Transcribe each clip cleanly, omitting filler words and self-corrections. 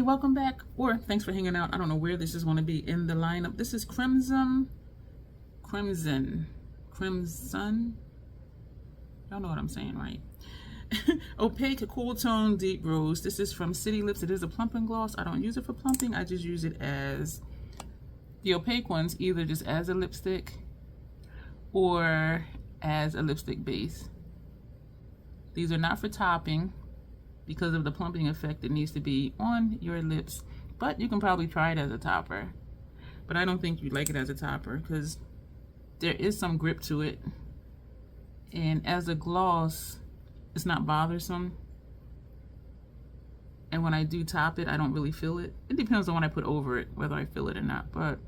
welcome back, or thanks for hanging out. I don't know where this is going to be in the lineup. This is Crimson. Y'all know what I'm saying, right? Opaque Cool Tone Deep Rose. This is from City Lips. It is a plumping gloss. I don't use it for plumping. I just use it as the opaque ones, either just as a lipstick or as a lipstick base. These are not for topping because of the plumping effect. It needs to be on your lips, but you can probably try it as a topper. But I don't think you'd like it as a topper because there is some grip to it, and as a gloss it's not bothersome, and when I do top it I don't really feel it. It depends on what I put over it whether I feel it or not, but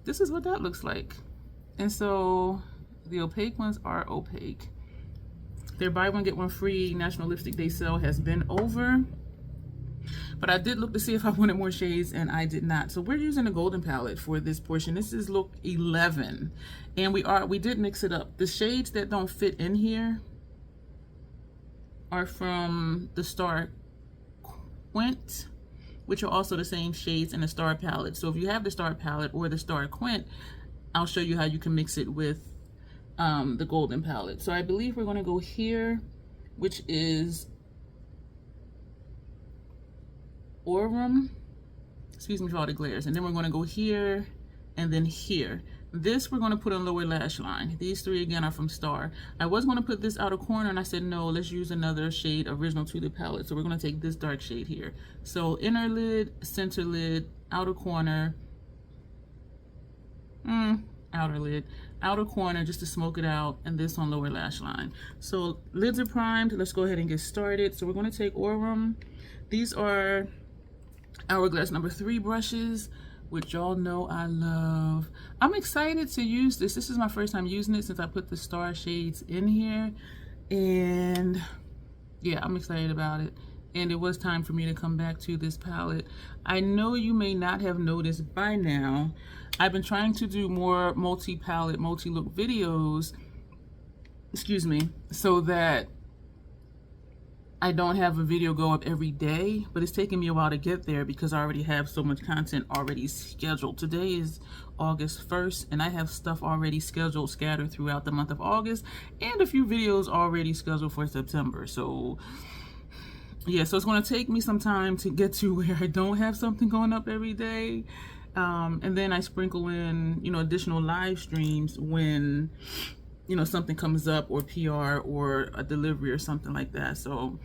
this is what that looks like. And so the opaque ones are opaque. Their buy one get one free National Lipstick Day sale has been over, but I did look to see if I wanted more shades and I did not. So we're using a golden palette for this portion. This is look 11, and we did mix it up. The shades that don't fit in here are from the Star Quint, which are also the same shades in the Star palette. So if you have the Star palette or the Star Quint, I'll show you how you can mix it with the golden palette. So I believe we're going to go here, which is Aurum. Excuse me for all the glares. And then we're going to go here and then here. This we're going to put on lower lash line. These three again are from Star. I was going to put this outer corner and I said no, let's use another shade original to the palette. So we're going to take this dark shade here. So inner lid, center lid, outer corner, outer lid, outer corner just to smoke it out, and this on lower lash line. So lids are primed. Let's go ahead and get started. So we're going to take Aurum. These are Hourglass number 3 brushes, which y'all know I love. I'm excited to use this. This is my first time using it since I put the Star shades in here, and yeah, I'm excited about it. And it was time for me to come back to this palette. I know you may not have noticed by now, I've been trying to do more multi-palette, multi-look videos, excuse me, so that I don't have a video go up every day, but it's taking me a while to get there because I already have so much content already scheduled. Today is August 1st, and I have stuff already scheduled scattered throughout the month of August, and a few videos already scheduled for September. So yeah, so it's going to take me some time to get to where I don't have something going up every day. And then I sprinkle in, you know, additional live streams when, you know, something comes up, or PR or a delivery or something like that. So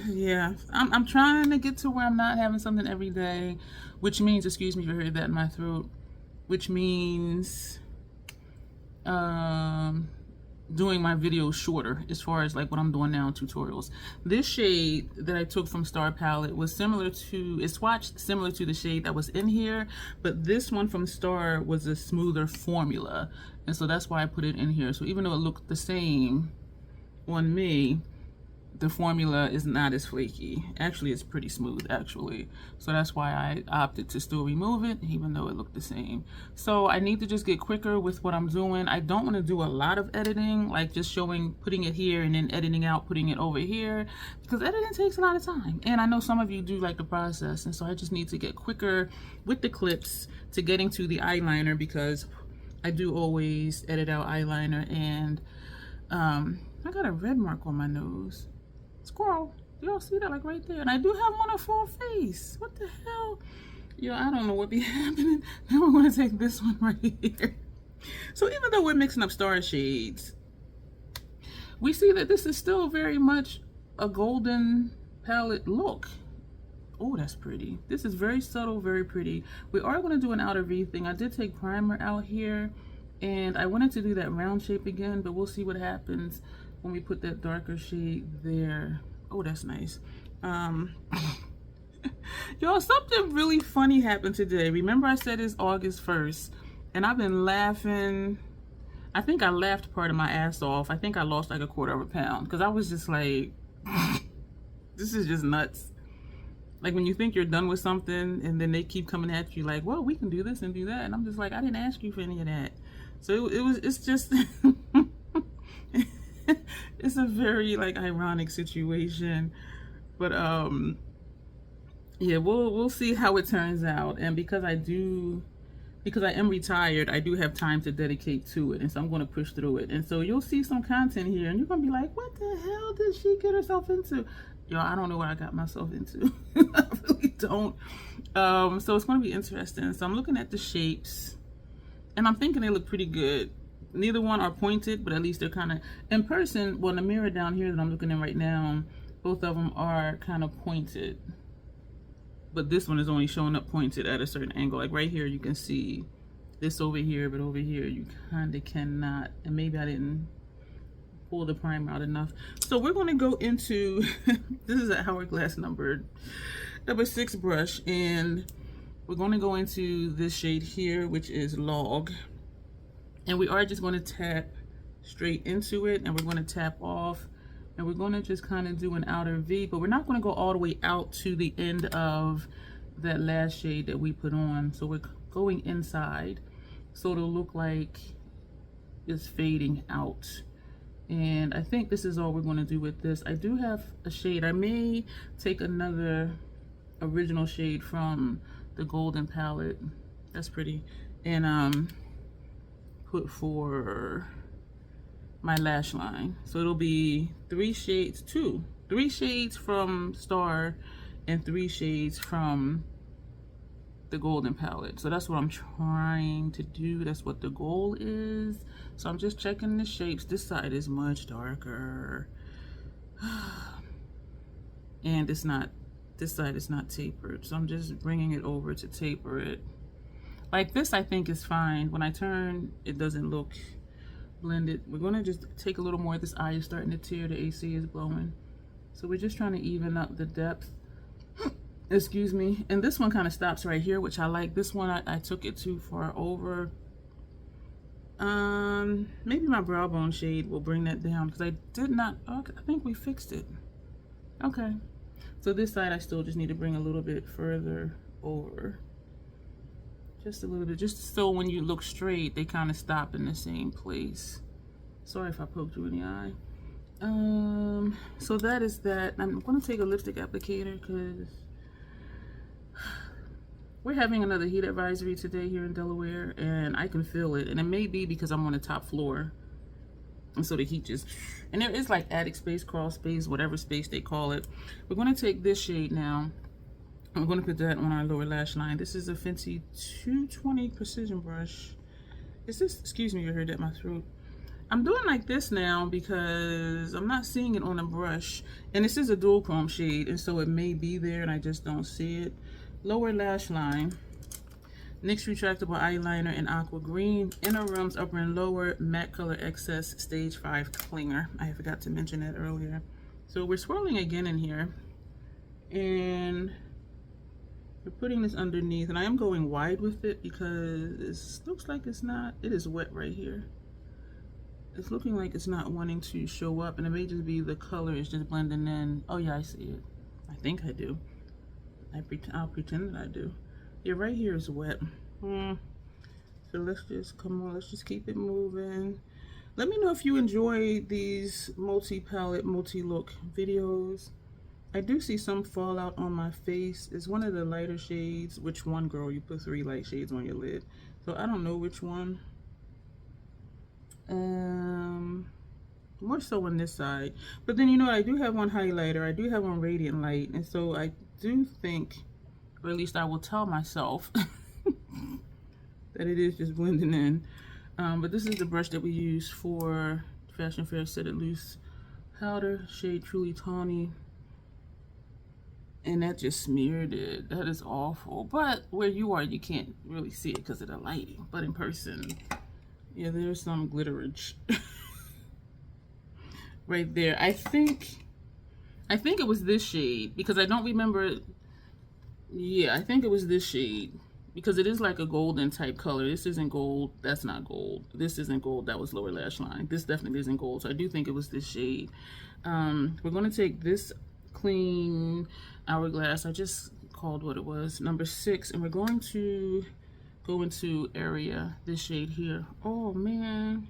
yeah, I'm trying to get to where I'm not having something every day, which means, excuse me if you heard that in my throat, which means doing my videos shorter as far as like what I'm doing now in tutorials. This shade that I took from Star palette was similar to, it swatched similar to the shade that was in here, but this one from Star was a smoother formula, and so that's why I put it in here. So even though it looked the same on me, the formula is not as flaky. Actually, it's pretty smooth actually. So that's why I opted to still remove it even though it looked the same. So I need to just get quicker with what I'm doing. I don't want to do a lot of editing, like just showing, putting it here and then editing out, putting it over here, because editing takes a lot of time. And I know some of you do like the process, and so I just need to get quicker with the clips to getting to the eyeliner, because I do always edit out eyeliner. And I got a red mark on my nose. Squirrel, y'all see that, like right there? And I do have on a full face. What the hell? Yo, I don't know what be happening. Now we're going to take this one right here. So even though we're mixing up Star shades, we see that this is still very much a golden palette look. Oh, that's pretty. This is very subtle, very pretty. We are going to do an outer V thing. I did take primer out here, and I wanted to do that round shape again, but we'll see what happens when we put that darker shade there. Oh, that's nice. Y'all, something really funny happened today. Remember I said it's August 1st, and I've been laughing. I think I laughed part of my ass off. I think I lost like a quarter of a pound because I was just like, this is just nuts. Like when you think you're done with something and then they keep coming at you like, well, we can do this and do that. And I'm just like, I didn't ask you for any of that. So it's just, it's a very like ironic situation, but yeah, we'll see how it turns out. And because I am retired, I do have time to dedicate to it, and so I'm going to push through it. And so you'll see some content here, and you're going to be like, what the hell did she get herself into? Yo, I don't know what I got myself into. I really don't. So it's going to be interesting. So I'm looking at the shapes, and I'm thinking they look pretty good. Neither one are pointed, but at least they're kind of, in person, well, in the mirror down here that I'm looking in right now, both of them are kind of pointed. But this one is only showing up pointed at a certain angle. Like right here, you can see this over here, but over here, you kind of cannot. And maybe I didn't pull the primer out enough. So we're going to go into, this is a hourglass number 6 brush, and we're going to go into this shade here, which is Log. And we are just going to tap straight into it, and we're going to tap off, and we're going to just kind of do an outer V, but we're not going to go all the way out to the end of that last shade that we put on. So we're going inside, so it'll look like it's fading out. And I think this is all we're going to do with this. I do have a shade. I may take another original shade from the Golden palette. That's pretty. And put for my lash line. So it'll be 3 shades, 3 shades from Star and 3 shades from the Golden palette. So that's what I'm trying to do. That's what the goal is. So I'm just checking the shapes. This side is much darker. And it's not, this side is not tapered. So I'm just bringing it over to taper it. Like this, I think is fine. When I turn, it doesn't look blended. We're gonna just take a little more. This eye is starting to tear, the AC is blowing. So we're just trying to even up the depth. Excuse me. And this one kind of stops right here, which I like. This one, I took it too far over. Maybe my brow bone shade will bring that down, because I did not, okay, I think we fixed it. Okay. So this side, I still just need to bring a little bit further over. Just a little bit, just so when you look straight, they kind of stop in the same place. Sorry if I poked you in the eye. So that is that. I'm going to take a lipstick applicator because we're having another heat advisory today here in Delaware, and I can feel it. And it may be because I'm on the top floor, and so the heat just, and there is like attic space, crawl space, whatever space they call it. We're going to take this shade now. I'm going to put that on our lower lash line. This is a Fenty 220 precision brush. Is this, excuse me, you heard that in my throat. I'm doing like this now because I'm not seeing it on a brush. And this is a dual chrome shade, and so it may be there and I just don't see it. Lower lash line. NYX retractable eyeliner in aqua green. Inner rims, upper and lower, matte color excess, stage 5 clinger. I forgot to mention that earlier. So we're swirling again in here. And we're putting this underneath, and I am going wide with it because it looks like it's not, it is wet right here. It's looking like it's not wanting to show up, and it may just be the color is just blending in. Oh yeah, I see it. I think I do. I'll pretend that I do. Yeah, right here is wet. So let's just, come on, let's just keep it moving. Let me know if you enjoy these multi-palette, multi-look videos. I do see some fallout on my face. It's one of the lighter shades. Which one, girl? You put 3 light shades on your lid. So I don't know which one. More so on this side. But then, you know, I do have one highlighter. I do have one radiant light. And so I do think, or at least I will tell myself, that it is just blending in. But this is the brush that we use for Fashion Fair Set It Loose powder, shade Truly Tawny. And that just smeared it. That is awful. But where you are, you can't really see it because of the lighting. But in person, yeah, there's some glitterage right there. I think it was this shade, because I don't remember. Yeah, I think it was this shade, because it is like a golden type color. This isn't gold. That's not gold. This isn't gold. That was lower lash line. This definitely isn't gold. So I do think it was this shade. We're going to take this clean hourglass, I just called what it was, number 6, and we're going to go into area, this shade here. Oh man,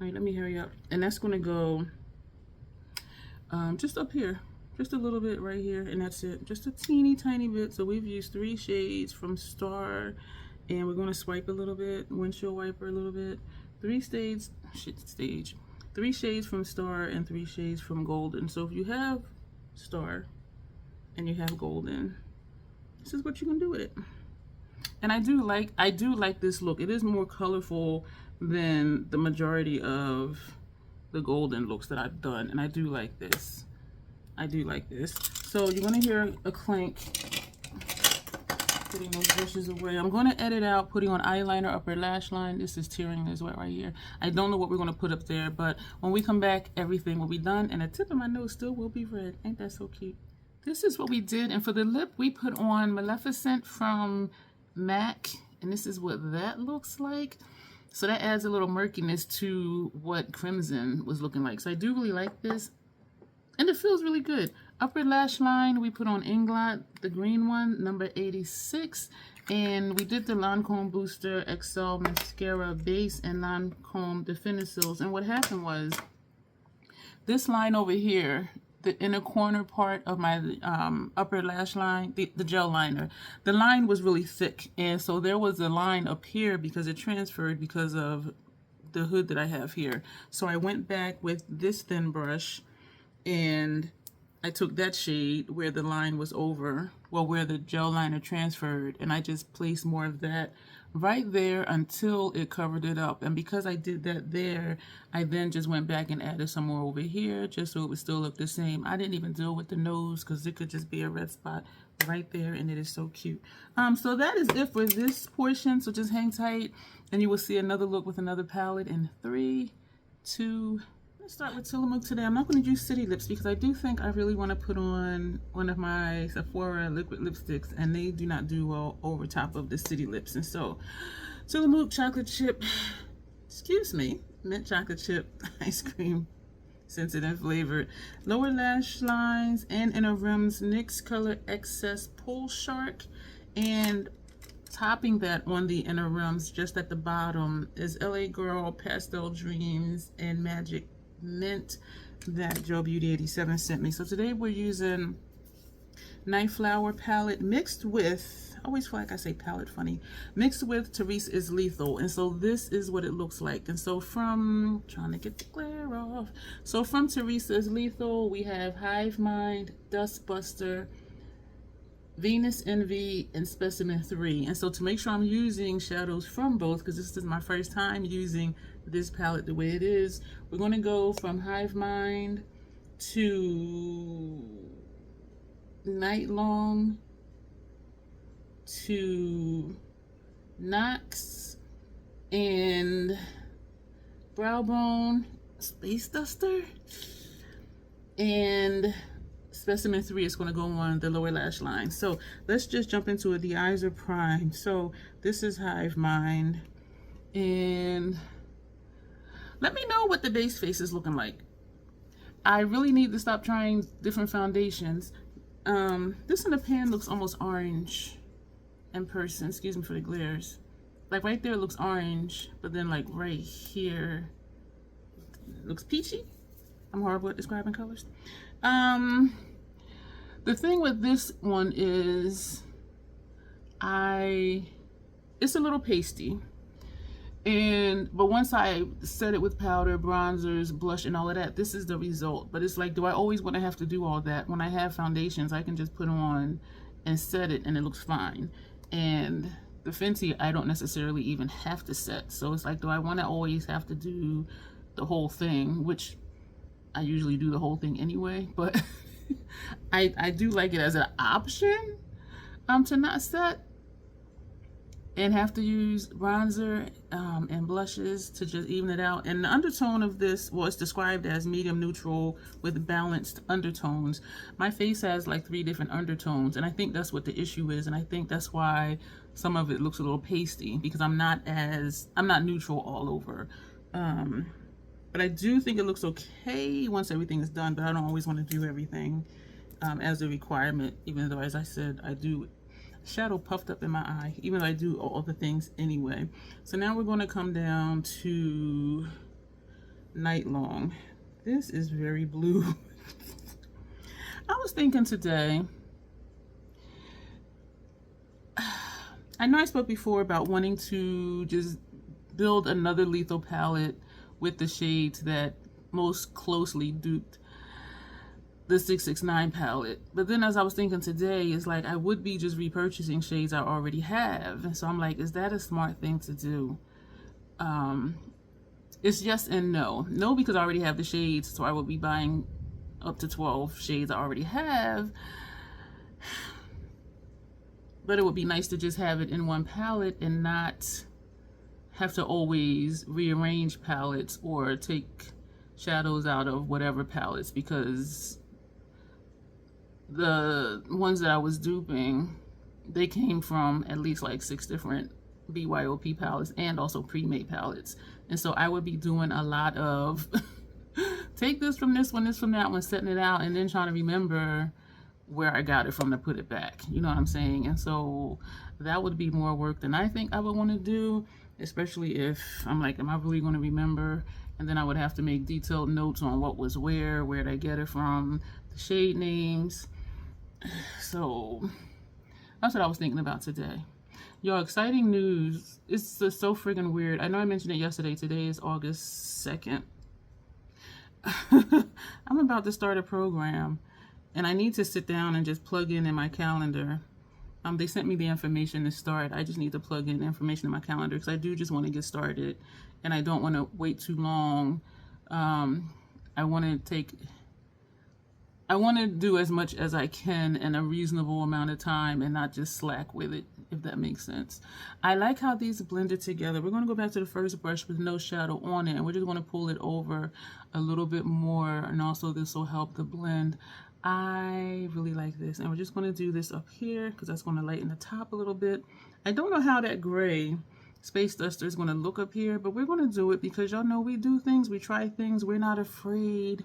all right, let me hurry up. And that's going to go just up here, just a little bit right here, and that's it. Just a teeny tiny bit. So we've used 3 shades from Star, and we're going to swipe a little bit, windshield wiper a little bit. 3 shades, 3 shades from Star and 3 shades from Golden. So if you have Star and you have Golden, this is what you can do with it. And I do like this look. It is more colorful than the majority of the Golden looks that I've done, and I do like this. I do like this. So you're gonna hear a clank putting those brushes away. I'm gonna edit out putting on eyeliner, upper lash line. This is tearing as well right here. I don't know what we're gonna put up there, but when we come back, everything will be done, and the tip of my nose still will be red. Ain't that so cute? This is what we did, and for the lip, we put on Maleficent from MAC, and this is what that looks like. So that adds a little murkiness to what Crimson was looking like. So I do really like this, and it feels really good. Upper lash line, we put on Inglot, the green one, number 86, and we did the Lancome Booster XL Mascara Base and Lancome Definicils. And what happened was, this line over here, the inner corner part of my upper lash line, the gel liner, the line was really thick, and so there was a line up here because it transferred because of the hood that I have here. So I went back with this thin brush and I took that shade where the line was over, well, where the gel liner transferred, and I just placed more of that right there until it covered it up. And because I did that there, I then just went back and added some more over here just so it would still look the same. I didn't even deal with the nose because it could just be a red spot right there, and it is so cute. So that is it for this portion, so just hang tight and you will see another look with another palette in 3, 2, let's start with Tillamook today. I'm not going to use City Lips because I do think I really want to put on one of my Sephora liquid lipsticks, and they do not do well over top of the City Lips. And so Tillamook chocolate chip, excuse me, mint chocolate chip ice cream, sensitive flavored, lower lash lines and inner rims, NYX Color Excess Pull Shark, and topping that on the inner rims just at the bottom is LA Girl Pastel Dreams and Magic Mint that Joe Beauty 87 sent me. So today we're using Night Flower palette mixed with, I always feel like I say palette funny, mixed with Therese is Lethal. And so this is what it looks like. And so from, trying to get the glare off, so from Therese is Lethal, we have Hive Mind, Dust Buster, Venus Envy, and Specimen 3. And so to make sure I'm using shadows from both, because this is my first time using this palette the way it is, we're going to go from Hive Mind to Night Long to Nox and Brow Bone, Space Duster, and Specimen 3 is going to go on the lower lash line. So let's just jump into it. The eyes are primed. So this is Hive Mind, and let me know what the base face is looking like. I really need to stop trying different foundations. This in the pan looks almost orange in person. Excuse me for the glares. Like right there it looks orange, but then like right here it looks peachy. I'm horrible at describing colors. The thing with this one is it's a little pasty. But once I set it with powder, bronzers, blush, and all of that, this is the result. But it's like, do I always want to have to do all that? When I have foundations, I can just put on and set it, and it looks fine. And the Fenty, I don't necessarily even have to set. So it's like, do I want to always have to do the whole thing? Which I usually do the whole thing anyway. But I do like it as an option to not set and have to use bronzer and blushes to just even it out. And the undertone of this, well, it's described as medium neutral with balanced undertones. My face has like 3 different undertones, and I think that's what the issue is, and I think that's why some of it looks a little pasty, because I'm not neutral all over. But I do think it looks okay once everything is done, but I don't always want to do everything as a requirement, even though, as I said, I do shadow puffed up in my eye, even though I do all the things anyway. So now we're going to come down to Night Long. This is very blue. I was thinking today, I know I spoke before about wanting to just build another lethal palette with the shades that most closely duped the 669 palette. But then as I was thinking today, it's like I would be just repurchasing shades I already have. And so I'm like, is that a smart thing to do? It's yes and no. No, because I already have the shades, so I would be buying up to 12 shades I already have. But it would be nice to just have it in one palette and not have to always rearrange palettes or take shadows out of whatever palettes, because the ones that I was duping, they came from at least like 6 different BYOP palettes and also pre-made palettes. And so I would be doing a lot of take this from this one, this from that one, setting it out, and then trying to remember where I got it from to put it back. You know what I'm saying? And so that would be more work than I think I would want to do, especially if I'm like, am I really going to remember? And then I would have to make detailed notes on what was where did I get it from, the shade names. So that's what I was thinking about today. Yo, exciting news. It's just so friggin' weird. I know I mentioned it yesterday. Today is August 2nd. I'm about to start a program, and I need to sit down and just plug in my calendar. They sent me the information to start. I just need to plug in information in my calendar because I do just want to get started, and I don't want to wait too long. I want to do as much as I can in a reasonable amount of time and not just slack with it, if that makes sense. I like how these blended together. We're going to go back to the first brush with no shadow on it, and we're just going to pull it over a little bit more, and also this will help the blend. I really like this, and we're just going to do this up here because that's going to lighten the top a little bit. I don't know how that gray space duster is going to look up here, but we're going to do it because y'all know we do things, we try things, we're not afraid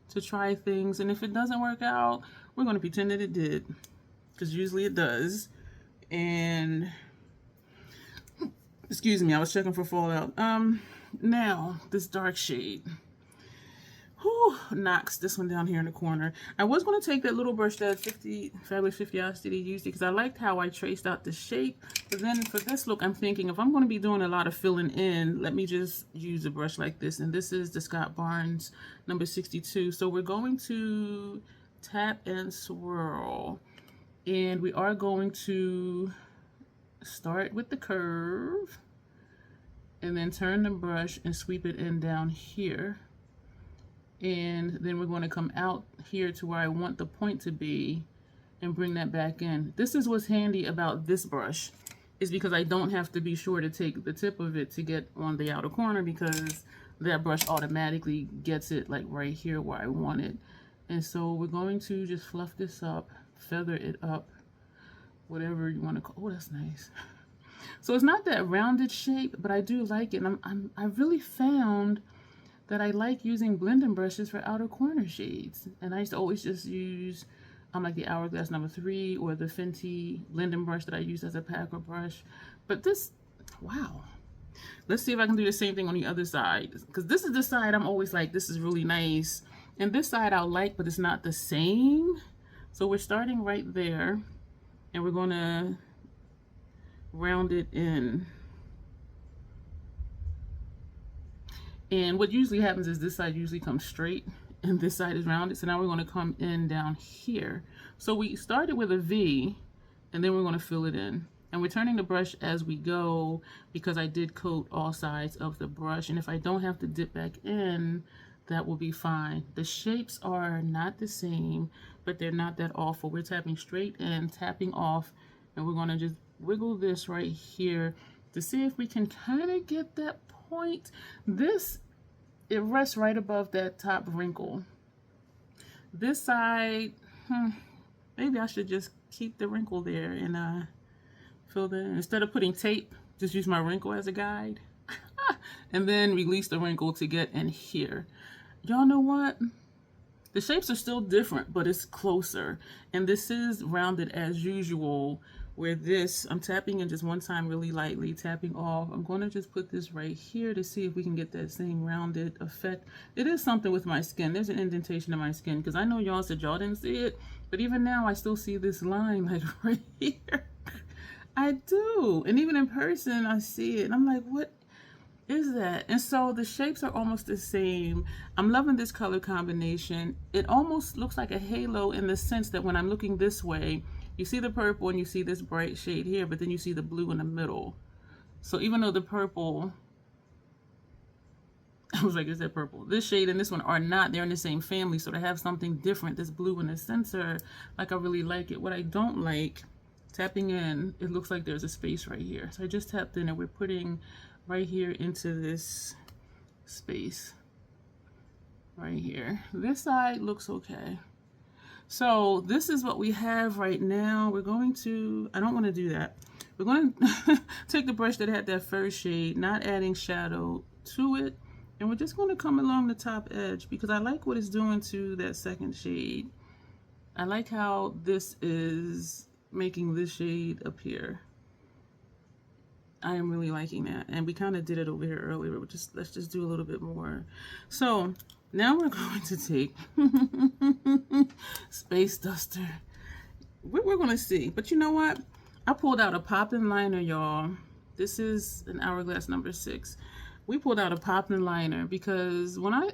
to try things, and if it doesn't work out, we're going to pretend that it did, because usually it does. And excuse me, I was checking for fallout. Now this dark shade, knocks this one down here in the corner. I was going to take that little brush that Fabulous 50 used it because I liked how I traced out the shape, but then for this look I'm thinking if I'm going to be doing a lot of filling in, let me just use a brush like this, and this is the Scott Barnes number 62. So we're going to tap and swirl, and we are going to start with the curve and then turn the brush and sweep it in down here. And then we're going to come out here to where I want the point to be and bring that back in. This is what's handy about this brush, is because I don't have to be sure to take the tip of it to get on the outer corner, because that brush automatically gets it like right here where I want it. And so we're going to just fluff this up, feather it up, whatever you want to call. Oh, that's nice. So it's not that rounded shape, but I do like it. And I really found that I like using blending brushes for outer corner shades. And I used to always just use like the Hourglass number 3 or the Fenty blending brush that I use as a packer brush. But this, wow. Let's see if I can do the same thing on the other side, because this is the side I'm always like, this is really nice. And this side I like, but it's not the same. So we're starting right there, and we're gonna round it in. And what usually happens is this side usually comes straight and this side is rounded. So now we're going to come in down here. So we started with a V, and then we're going to fill it in. And we're turning the brush as we go because I did coat all sides of the brush. And if I don't have to dip back in, that will be fine. The shapes are not the same, but they're not that awful. We're tapping straight and tapping off, and we're going to just wiggle this right here to see if we can kind of get that point. This, it rests right above that top wrinkle. This side, maybe I should just keep the wrinkle there and fill that in. Instead of putting tape, just use my wrinkle as a guide. And then release the wrinkle to get in here. Y'all know what? The shapes are still different, but it's closer. And this is rounded as usual Where this, I'm tapping in just one time really lightly, tapping off. I'm going to just put this right here to see if we can get that same rounded effect. It is something with my skin. There's an indentation in my skin because I know y'all said y'all didn't see it, but even now I still see this line like right here. I do. And even in person, I see it. And I'm like, what is that? And so the shapes are almost the same. I'm loving this color combination. It almost looks like a halo in the sense that when I'm looking this way, you see the purple and you see this bright shade here, but then you see the blue in the middle. So even though the purple, I was like, is that purple? This shade and this one are not, they're in the same family. So to have something different, this blue in the center, like I really like it. What I don't like, tapping in, it looks like there's a space right here. So I just tapped in and we're putting right here into this space right here. This side looks okay. So this is what we have right now. We're going to, I don't want to do that. We're going to take the brush that had that first shade, not adding shadow to it, and we're just going to come along the top edge because I like what it's doing to that second shade. I like how this is making this shade appear. I am really liking that, and we kind of did it over here earlier, but let's just do a little bit more. So now we're going to take Space Duster. We're going to see, but you know what? I pulled out a popping liner, y'all. This is an Hourglass number 6. We pulled out a popping liner because when I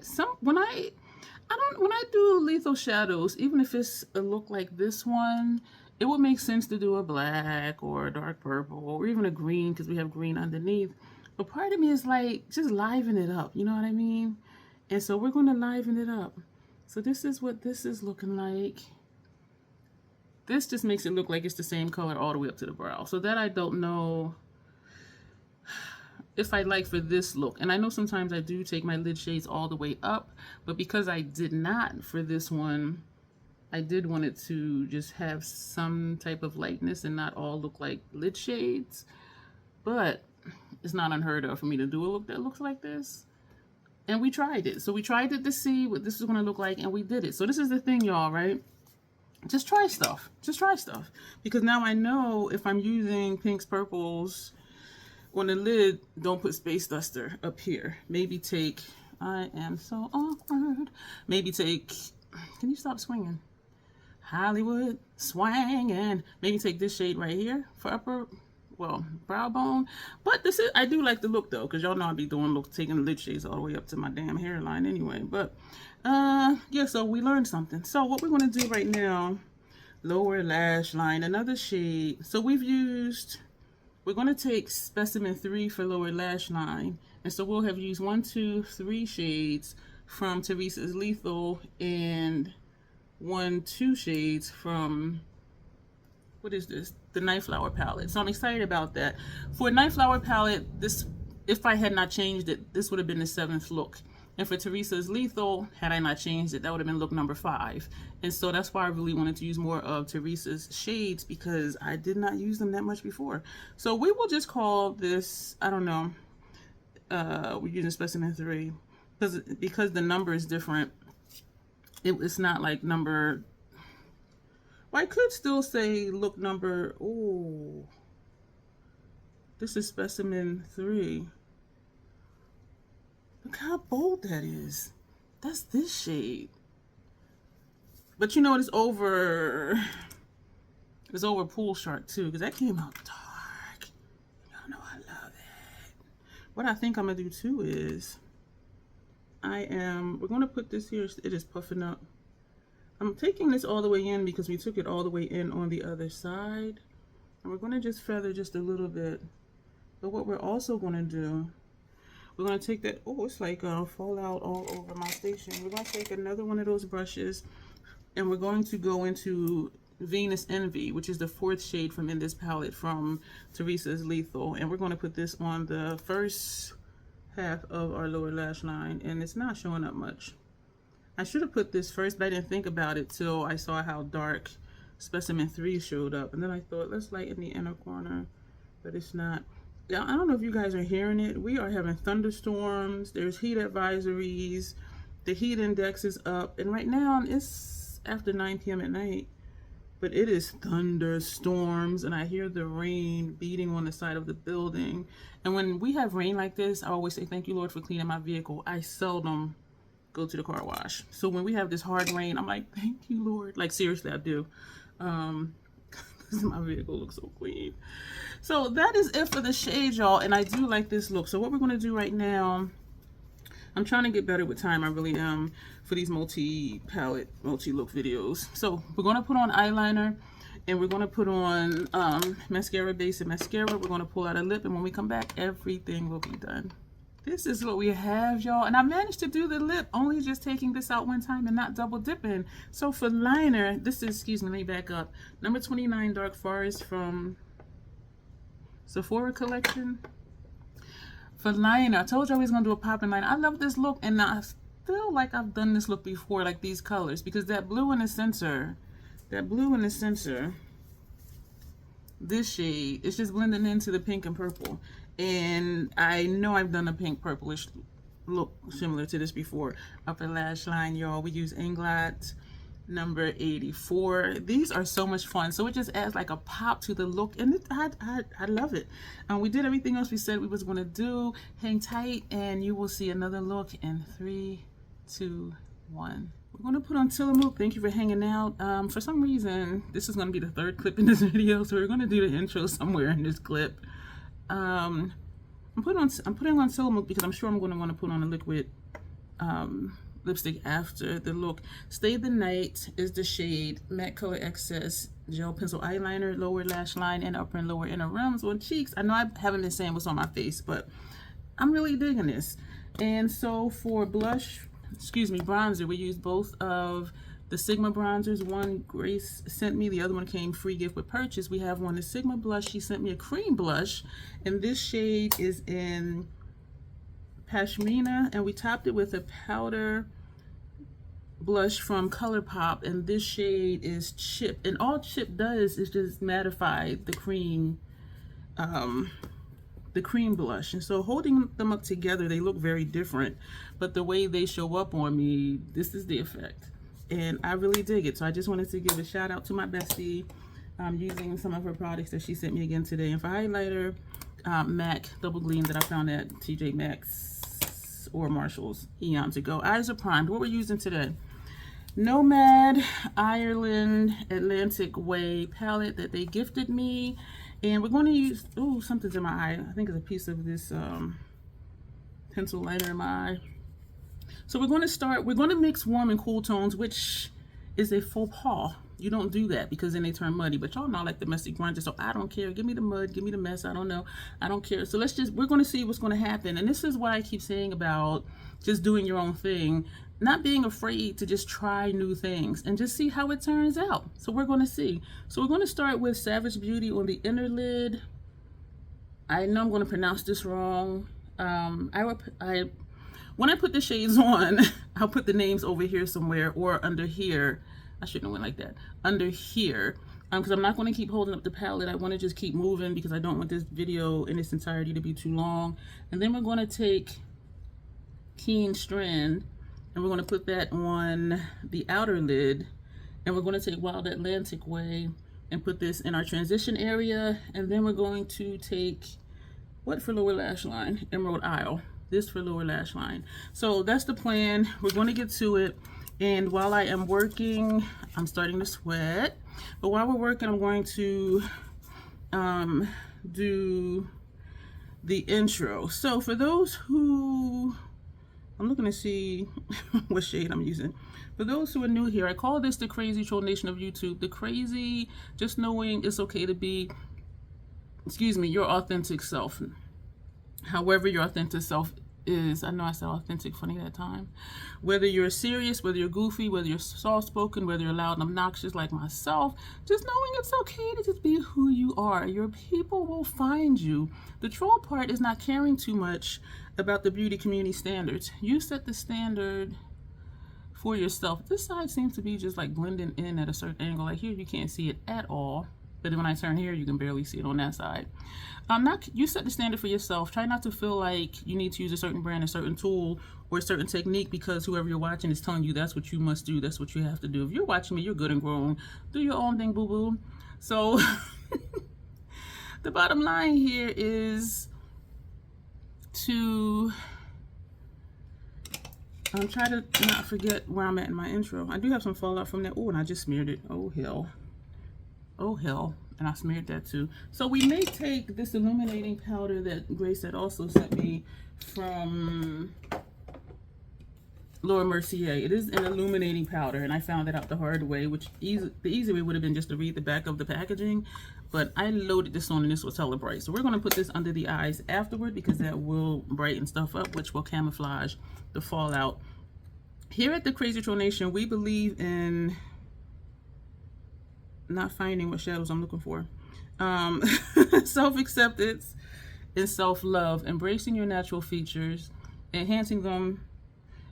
do lethal shadows, even if it's a look like this one, it would make sense to do a black or a dark purple or even a green because we have green underneath. But part of me is like, just liven it up. You know what I mean? And so we're going to liven it up. So this is what this is looking like. This just makes it look like it's the same color all the way up to the brow. So that I don't know if I like for this look. And I know sometimes I do take my lid shades all the way up, but because I did not for this one, I did want it to just have some type of lightness and not all look like lid shades. But it's not unheard of for me to do a look that looks like this. And we tried it. So we tried it to see what this is going to look like, and we did it. So this is the thing, y'all, right? Just try stuff. Just try stuff. Because now I know if I'm using pinks, purples on the lid, don't put Space Duster up here. Maybe take, I am so awkward. Maybe take, can you stop swinging? Hollywood swanging. Maybe take this shade right here for upper, well, brow bone. But this is, I do like the look though, because y'all know I be doing look, taking lid shades all the way up to my damn hairline anyway. But yeah, so we learned something. So what we're going to do right now, lower lash line, another shade. So we've used, we're going to take Specimen 3 for lower lash line. And so we'll have used 1, 2, 3 shades from Teresa's Lethal and 1, 2 shades from, what is this? The Night Flower palette. So I'm excited about that. For Night Flower palette, this, if I had not changed it, this would have been the 7th look. And for Teresa's Lethal, had I not changed it, that would have been look number 5. And so that's why I really wanted to use more of Teresa's shades because I did not use them that much before. So we will just call this, I don't know, we're using Specimen 3 because the number is different. It's not like number, well, I could still say look number, oh, this is Specimen 3. Look how bold that is. That's this shade. But you know what, it's over Pool Shark too, because that came out dark. Y'all know I love it. What I think I'm gonna do too is, we're gonna put this here, it is puffing up. I'm taking this all the way in because we took it all the way in on the other side. And we're gonna just feather just a little bit. But what we're also gonna do, we're going to take that, oh, it's like fallout all over my station. We're going to take another one of those brushes and we're going to go into Venus Envy, which is the 4th shade from in this palette from Teresa's Lethal. And we're going to put this on the first half of our lower lash line, and it's not showing up much. I should have put this first, but I didn't think about it till I saw how dark Specimen 3 showed up. And then I thought, let's lighten the inner corner, but it's not. Now, I don't know if you guys are hearing it. We are having thunderstorms. There's heat advisories. The heat index is up. And right now, it's after 9 p.m. at night. but it is thunderstorms and I hear the rain beating on the side of the building. And when we have rain like this, I always say, thank you, Lord, for cleaning my vehicle. I seldom go to the car wash. So when we have this hard rain, I'm like, thank you, Lord. Like, seriously, I do. Because my vehicle looks so clean. So that is it for the shade, y'all. And I do like this look. So what we're going to do right now, I'm trying to get better with time. I really am, for these multi-palette, multi-look videos. So we're going to put on eyeliner and we're going to put on mascara base and mascara. We're going to pull out a lip, and when we come back, everything will be done. This is what we have, y'all. And I managed to do the lip only just taking this out one time and not double dipping. So for liner, this is, excuse me, let me back up. Number 29 Dark Forest from Sephora collection. For liner, I told you I was going to do a popping liner. I love this look, and I feel like I've done this look before, like these colors, because that blue in the center, this shade, it's just blending into the pink and purple. And I know I've done a pink purplish look similar to this before. Upper lash line, y'all, we use Inglot number 84. These are so much fun. So it just adds like a pop to the look, and I love it. We did everything else we said we was going to do. Hang tight and you will see another look in 3, 2, 1. We're going to put on Tillamook. Thank you for hanging out. For some reason, this is going to be the third clip in this video, so we're going to do the intro somewhere in this clip. I'm putting on Tillamook because I'm sure I'm going to want to put on a liquid lipstick after the look. Stay the Night is the shade. Matte Color Excess Gel Pencil Eyeliner, lower lash line, and upper and lower inner rims on cheeks. I know I haven't been saying what's on my face, but I'm really digging this. And so for blush, excuse me, bronzer, we use both of the Sigma bronzers. One Grace sent me, the other one came free gift with purchase. We have one, the Sigma blush. She sent me a cream blush, and this shade is in Pashmina, and we topped it with a powder blush from ColourPop, and this shade is Chip. And all Chip does is just mattify the cream blush. And so holding them up together, they look very different, but the way they show up on me, this is the effect. And I really dig it. So I just wanted to give a shout out to my bestie. I'm using some of her products that she sent me again today. And for highlighter, MAC Double Gleam that I found at TJ Maxx or Marshall's eons ago. Eyes are primed. What we're using today: Nomad Ireland Atlantic Way palette that they gifted me. And we're going to use, ooh, something's in my eye. I think it's a piece of this pencil liner in my eye. So we're going to mix warm and cool tones, which is a faux pas. You don't do that because then they turn muddy, but y'all know I like the messy grunge, so I don't care. Give me the mud, give me the mess, I don't know. I don't care. So we're going to see what's going to happen. And this is why I keep saying about just doing your own thing, not being afraid to just try new things and just see how it turns out. So we're going to see. So we're going to start with Savage Beauty on the inner lid. I know I'm going to pronounce this wrong. When I put the shades on, I'll put the names over here somewhere or under here. I shouldn't have went like that. Under here, because I'm not going to keep holding up the palette. I want to just keep moving because I don't want this video in its entirety to be too long. And then we're going to take Keen Strand and we're going to put that on the outer lid. And we're going to take Wild Atlantic Way and put this in our transition area. And then we're going to take, what for lower lash line? Emerald Isle. This for lower lash line. So that's the plan. We're going to get to it. And while I am working, I'm starting to sweat. But while we're working, I'm going to do the intro. So for those who, I'm looking to see what shade I'm using. For those who are new here, I call this the crazy troll nation of YouTube. The crazy, just knowing it's okay to be, excuse me, your authentic self. However your authentic self is. I know I said authentic funny that time. Whether you're serious, whether you're goofy, whether you're soft-spoken, whether you're loud and obnoxious like myself, just knowing it's okay to just be who you are. Your people will find you. The troll part is not caring too much about the beauty community standards. You set the standard for yourself. This side seems to be just like blending in at a certain angle. Like here you can't see it at all. But then when I turn here, you can barely see it on that side. You set the standard for yourself. Try not to feel like you need to use a certain brand, a certain tool, or a certain technique because whoever you're watching is telling you that's what you must do. That's what you have to do. If you're watching me, you're good and grown. Do your own thing, boo-boo. So the bottom line here is to try to not forget where I'm at in my intro. I do have some fallout from that. Oh, and I just smeared it. Oh, hell. Oh, hell. And I smeared that too. So we may take this illuminating powder that Grace had also sent me from Laura Mercier. It is an illuminating powder, and I found that out the hard way, which the easy way would have been just to read the back of the packaging. But I loaded this on, and this was hella bright. So we're going to put this under the eyes afterward because that will brighten stuff up, which will camouflage the fallout. Here at the Crazy Troll Nation, we believe in not finding what shadows I'm looking for. Self-acceptance and self-love, embracing your natural features, enhancing them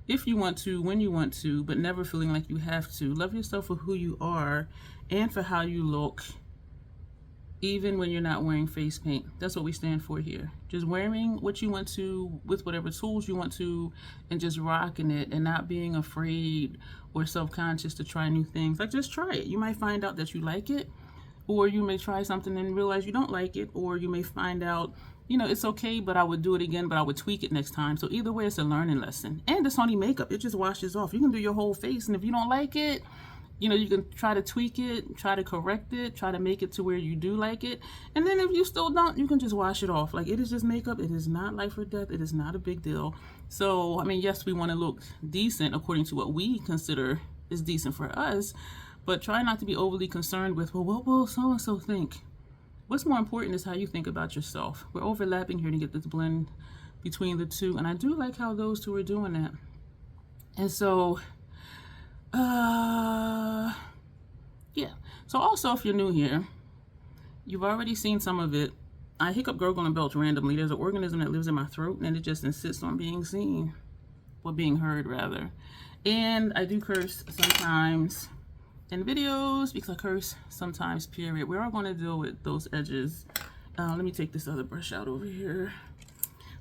if you want to, when you want to, but never feeling like you have to. Love yourself for who you are and for how you look, even when you're not wearing face paint. That's what we stand for here. Just wearing what you want to with whatever tools you want to, and just rocking it and not being afraid or self-conscious to try new things. Like, just try it. You might find out that you like it, or you may try something and realize you don't like it, or you may find out, you know, it's okay, but I would do it again, but I would tweak it next time. So either way, it's a learning lesson. And it's only makeup. It just washes off. You can do your whole face, and if you don't like it, you know, you can try to tweak it, try to correct it, try to make it to where you do like it. And then if you still don't, you can just wash it off. Like, it is just makeup. It is not life or death. It is not a big deal. So, I mean, yes, we want to look decent according to what we consider is decent for us, but try not to be overly concerned with, well, what will so-and-so think? What's more important is how you think about yourself. We're overlapping here to get this blend between the two. And I do like how those two are doing that. And so, yeah. So also, if you're new here, you've already seen some of it. I hiccup, gurgle, and belch randomly. There's an organism that lives in my throat, and it just insists on being seen, or being heard, rather. And I do curse sometimes in videos because I curse sometimes, period. We are going to deal with those edges. Let me take this other brush out over here.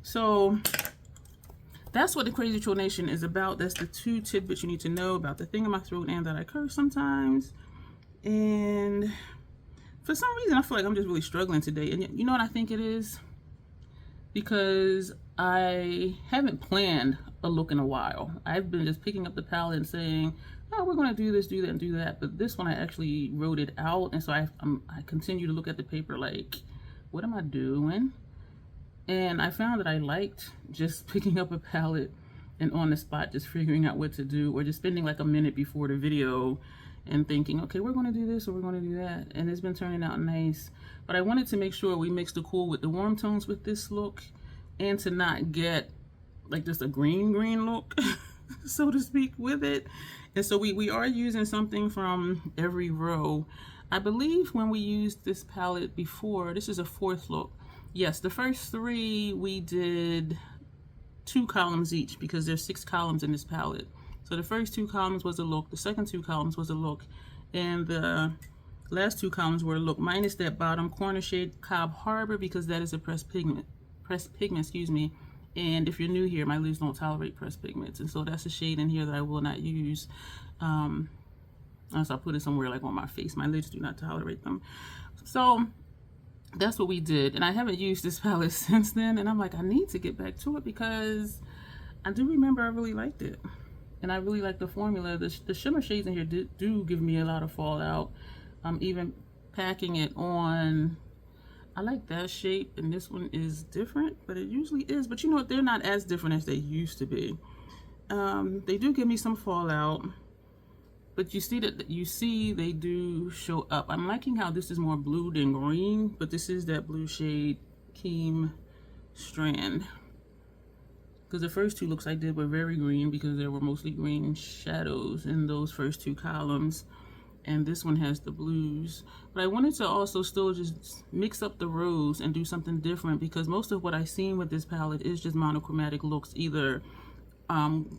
So that's what the Crazy Troll Nation is about. That's the two tidbits you need to know about the thing in my throat and that I curse sometimes. And for some reason, I feel like I'm just really struggling today. And you know what I think it is? Because I haven't planned a look in a while. I've been just picking up the palette and saying, oh, we're going to do this, do that, and do that. But this one, I actually wrote it out. And so I continue to look at the paper like, what am I doing? And I found that I liked just picking up a palette and on the spot just figuring out what to do, or just spending like a minute before the video and thinking, okay, we're going to do this or we're going to do that. And it's been turning out nice. But I wanted to make sure we mixed the cool with the warm tones with this look, and to not get like just a green look, so to speak, with it. And so we are using something from every row. I believe when we used this palette before, this is a fourth look. Yes, the first three we did 2 columns each because there's 6 columns in this palette. So the first 2 columns was a look, the second 2 columns was a look, and the last 2 columns were a look, minus that bottom corner shade Cobb Harbor, because that is a pressed pigment, excuse me. And if you're new here, my lids don't tolerate pressed pigments, and so that's a shade in here that I will not use unless I put it somewhere like on my face. My lids do not tolerate them. So that's what we did, and I haven't used this palette since then, and I'm like, I need to get back to it because I do remember I really liked it, and I really like the formula. The shimmer shades in here do give me a lot of fallout. Even packing it on, I like that shape, and this one is different, but it usually is. But you know what? They're not as different as they used to be. They do give me some fallout, but you see they do show up. I'm liking how this is more blue than green, but this is that blue shade Keem Strand. Because the first 2 looks I did were very green because there were mostly green shadows in those first 2 columns. And this one has the blues. But I wanted to also still just mix up the rows and do something different, because most of what I've seen with this palette is just monochromatic looks, either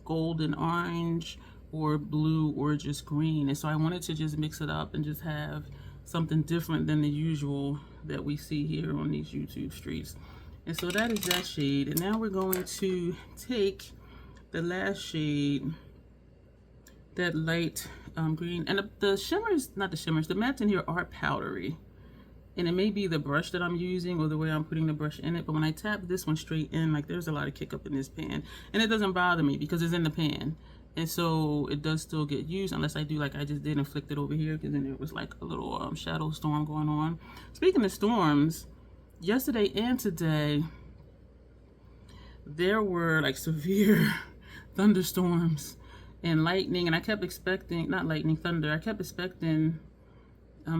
gold and orange or blue or just green. And so I wanted to just mix it up and just have something different than the usual that we see here on these YouTube streets. And so that is that shade. And now we're going to take the last shade, that light green. And the shimmers, not the shimmers, the mattes in here are powdery. And it may be the brush that I'm using or the way I'm putting the brush in it. But when I tap this one straight in, like there's a lot of kick up in this pan. And it doesn't bother me because it's in the pan. And so it does still get used unless I do like I just did and flicked it over here, because then there was like a little shadow storm going on. Speaking of storms, yesterday and today, there were like severe thunderstorms and lightning. And I kept expecting, not lightning, thunder. I kept expecting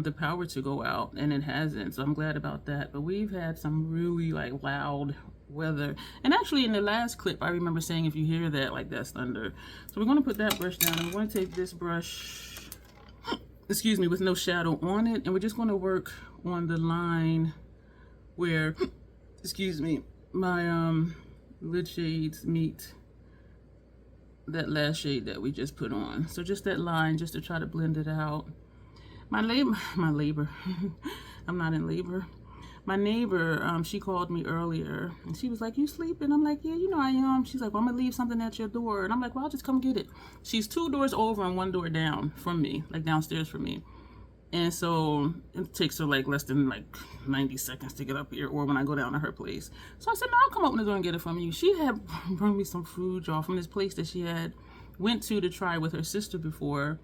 the power to go out, and it hasn't. So I'm glad about that. But we've had some really like loud weather. And actually in the last clip, I remember saying if you hear that, like that's thunder. So we're going to put that brush down, and we're going to take this brush, excuse me, with no shadow on it, and we're just going to work on the line where, excuse me, my lid shades meet that last shade that we just put on. So just that line, just to try to blend it out. My labor, I'm not in labor. My neighbor, she called me earlier and she was like, "You sleeping?" I'm like, "Yeah, you know I am." She's like, "Well, I'm gonna leave something at your door." And I'm like, "Well, I'll just come get it." She's 2 doors over and 1 door down from me, like downstairs from me. And so it takes her like less than like 90 seconds to get up here, or when I go down to her place. So I said, "No, I'll come open the door and get it from you." She had brought me some food, y'all, from this place that she had went to try with her sister before.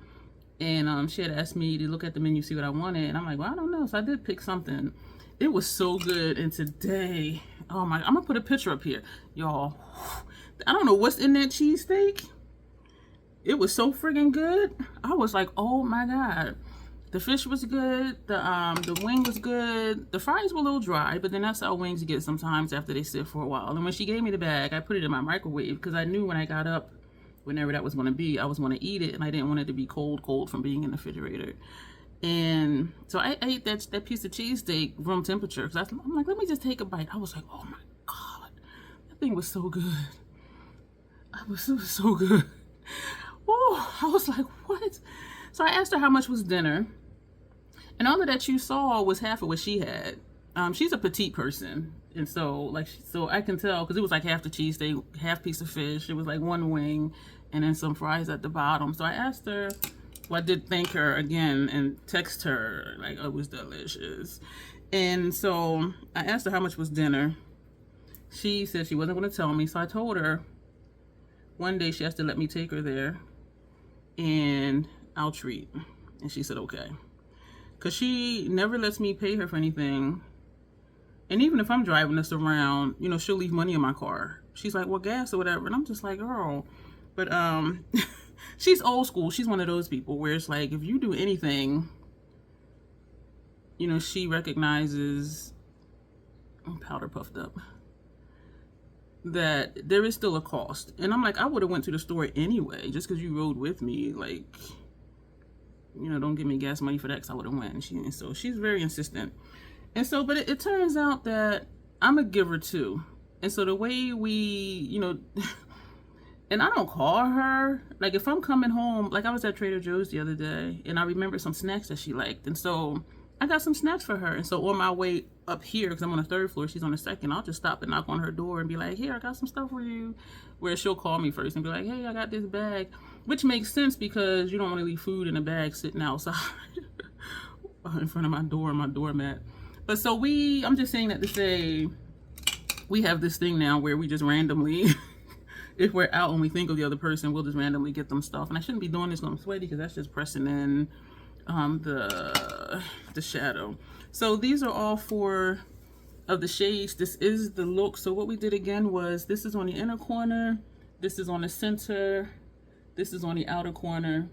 And she had asked me to look at the menu, see what I wanted. And I'm like, "Well, I don't know." So I did pick something. It was so good. And today, oh my, I'm gonna put a picture up here, y'all. I don't know what's in that cheesesteak. It was so friggin' good. I was like, oh my God. The fish was good. The wing was good. The fries were a little dry, but then that's how wings get sometimes after they sit for a while. And when she gave me the bag, I put it in my microwave because I knew when I got up, whenever that was going to be, I was going to eat it, and I didn't want it to be cold from being in the refrigerator. And so I ate that piece of cheesesteak room temperature, because I'm like, let me just take a bite. I was like, oh my God, that thing was so good. It was so good. Oh, I was like, what? So I asked her how much was dinner, and all of that you saw was half of what she had. She's a petite person, and so I can tell, because it was like half the cheesesteak, half piece of fish. It was like 1 wing, and then some fries at the bottom. So I asked her, well, I did thank her again and text her like, oh, it was delicious. And so I asked her how much was dinner. She said she wasn't going to tell me, so I told her one day she has to let me take her there, and I'll treat. And she said okay, because she never lets me pay her for anything. And even if I'm driving us around, you know, she'll leave money in my car. She's like, well, gas or whatever. And I'm just like, girl. But she's old school. She's one of those people where it's like, if you do anything, you know, she recognizes, I'm powder puffed up, that there is still a cost. And I'm like, I would have went to the store anyway, just because you rode with me. Like, you know, don't give me gas money for that, because I would have went. And so she's very insistent. And so, but it turns out that I'm a giver too. And so the way we, you know, and I don't call her, like if I'm coming home, like I was at Trader Joe's the other day, and I remember some snacks that she liked. And so I got some snacks for her. And so on my way up here, because I'm on the 3rd floor, she's on the 2nd, I'll just stop and knock on her door and be like, here, I got some stuff for you. Where she'll call me first and be like, hey, I got this bag. Which makes sense, because you don't want to leave food in a bag sitting outside in front of my door, my doormat. But so I'm just saying that to say, we have this thing now where we just randomly, if we're out and we think of the other person, we'll just randomly get them stuff. And I shouldn't be doing this when I'm sweaty, because that's just pressing in the shadow. So these are all 4 of the shades. This is the look. So what we did again was, this is on the inner corner, this is on the center, this is on the outer corner,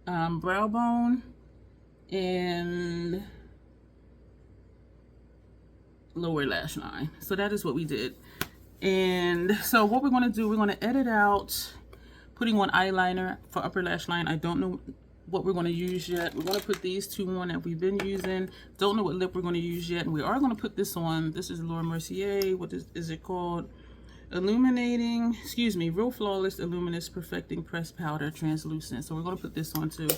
brow bone, and lower lash line. So that is what we did. And so what we're going to do, we're going to edit out putting on eyeliner for upper lash line. I don't know what we're going to use yet. We're going to put these 2 on that we've been using. Don't know what lip we're going to use yet. And we are going to put this on. This is Laura Mercier. What is it called? Illuminating, excuse me, Real Flawless Luminous Perfecting Pressed Powder Translucent. So we're going to put this on too.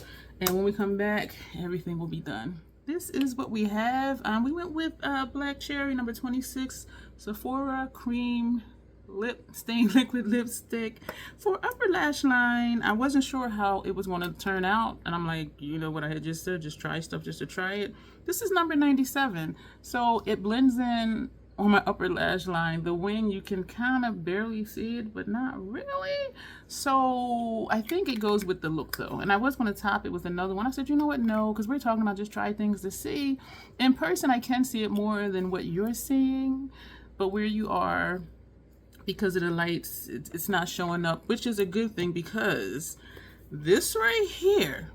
And when we come back, everything will be done. This is what we have. We went with Black Cherry number 26 Sephora Cream Lip Stain Liquid Lipstick for upper lash line. I wasn't sure how it was going to turn out, and I'm like, you know what I had just said, just try stuff just to try it. This is number 97, so it blends in on my upper lash line. The wing, you can kind of barely see it, but not really. So I think it goes with the look though. And I was going to top it with another one. I said, you know what, no, because we're talking about just try things to see. In person, I can see it more than what you're seeing, but where you are, because of the lights, it's not showing up, which is a good thing, because this right here,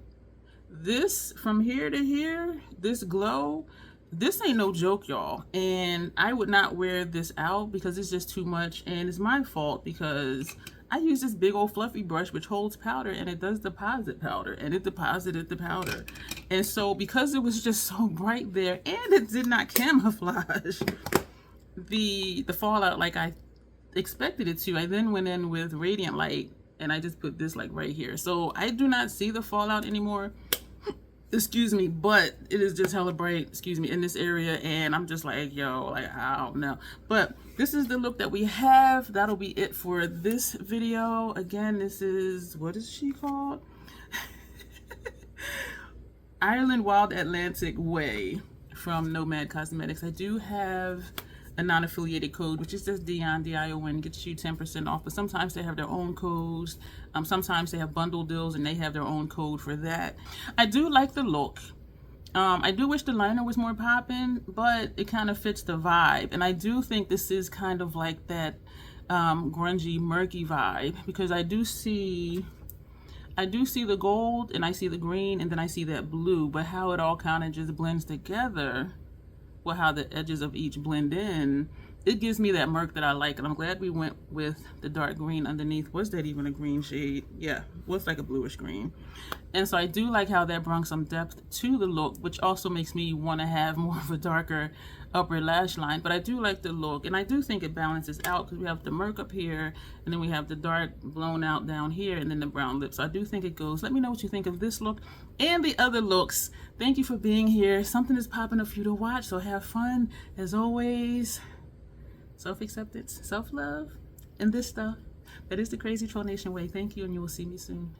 this from here to here, this glow, this ain't no joke, y'all. And I would not wear this out because it's just too much, and it's my fault because I use this big old fluffy brush which holds powder, and it does deposit powder, and it deposited the powder. And so because it was just so bright there, and it did not camouflage the fallout like I expected it to, I then went in with Radiant Light, and I just put this like right here. So I do not see the fallout anymore, excuse me, but it is just hella bright, excuse me, in this area, and I'm just like, yo, like, I don't know. But this is the look that we have. That'll be it for this video. Again, this is, what is she called? Ireland Wild Atlantic Way from Nomad Cosmetics. I do have a non-affiliated code, which is just Dion, D-I-O-N, gets you 10% off, but sometimes they have their own codes. Sometimes they have bundle deals and they have their own code for that. I do like the look. I do wish the liner was more popping, but it kind of fits the vibe. And I do think this is kind of like that grungy, murky vibe, because I do see the gold, and I see the green, and then I see that blue, but how it all kind of just blends together, well, how the edges of each blend in, it gives me that murk that I like. And I'm glad we went with the dark green underneath. Was that even a green shade? Yeah, was like a bluish green. And so I do like how that brings some depth to the look, which also makes me want to have more of a darker upper lash line. But I do like the look, and I do think it balances out, because we have the murk up here, and then we have the dark blown out down here, and then the brown lips. So I do think it goes. Let me know what you think of this look and the other looks. Thank you for being here. Something is popping up for you to watch, so have fun. As always, self-acceptance, self-love, and this stuff. That is the Crazy Troll Nation way. Thank you, and you will see me soon.